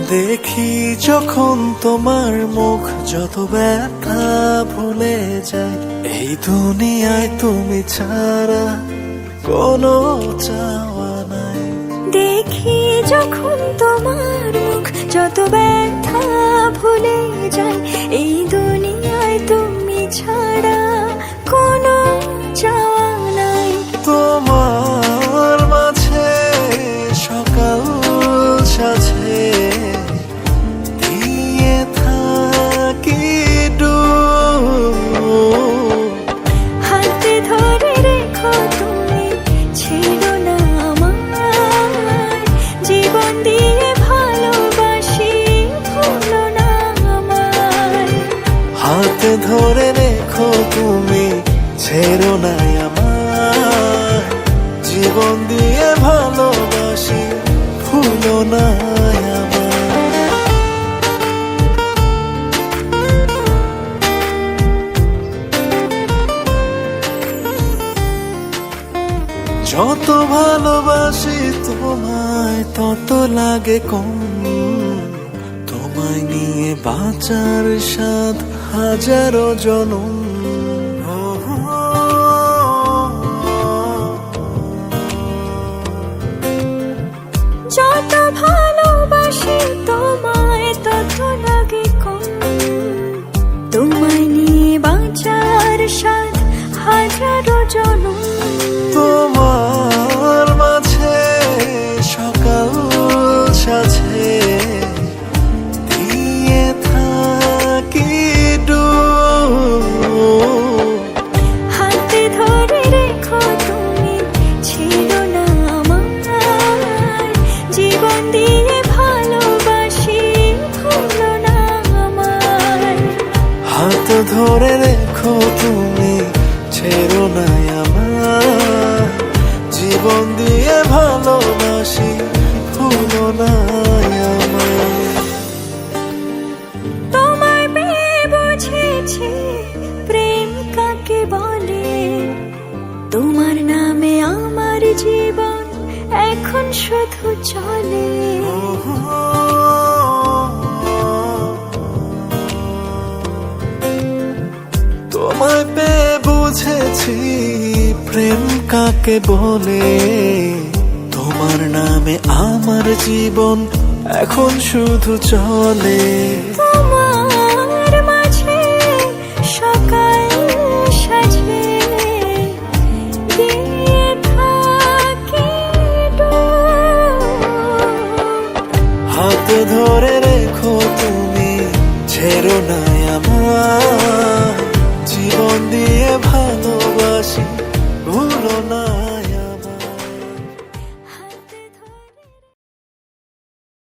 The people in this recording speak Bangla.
দেখি যখন তোমার মুখ, যত ব্যথা ভুলে যায়। এই দুনিয়ায় তুমি ছাড়া কোনো চাওয়া নাই। দেখি যখন তোমার মুখ, যত ব্যথা ভুলে যায়। এই দুনিয়ায় তুমি ছাড়া কোনো চাওয়া নাই। তোমার মাঝে সকাল সাজে দিয়ে থাকি হাতে ধরে রেখো তুমি, ছেড়ো না আমায়। জীবন দিয়ে ভালোবাসি, ভুলো না আমায়। হাতে ধরে রেখো তুমি, ছেড়ো না আমায়। জীবন দিয়ে ভালোবাসি, ভুলো না আমায়। যত ভালোবাসি তোমায় তত লাগে কম। তোমায় নিয়ে বাঁচার স্বাদ হাজারো জনম। যত ভালোবাসি তোমায় তত লাগে কম। তোমায় নিয়ে বাঁচার স্বাদ হাজারো জনম। তোমার মাঝে সকাল সাজে দিয়ে থাকি হাতে ধরে রেখো তুমি, ছেড়ো না আমায়। জীবন দিয়ে ভালোবাসি, ভুলো না আমায়। হাত ধরে রেখো তুমি, ছেড়ো না আমায়। জীবন দিয়ে ভালোবাসি, ভুলো না আমায়। তোমায় পেয়ে বুঝেছি প্রেম কাকে বলে। তোমার নামে আমার জীবন এখন শুধু চলে। তোমায় পেয়ে বুঝেছি প্রেম কাকে বলে। তোমার নামে আমার জীবন এখন শুধু চলে। তোমার মাঝে সকাল সাজে দিয়ে থাকি হাত ধরে রেখো তুমি, ছেড়ো না আমায়। জীবন দিয়ে ভালোবাসি, ভুলো না।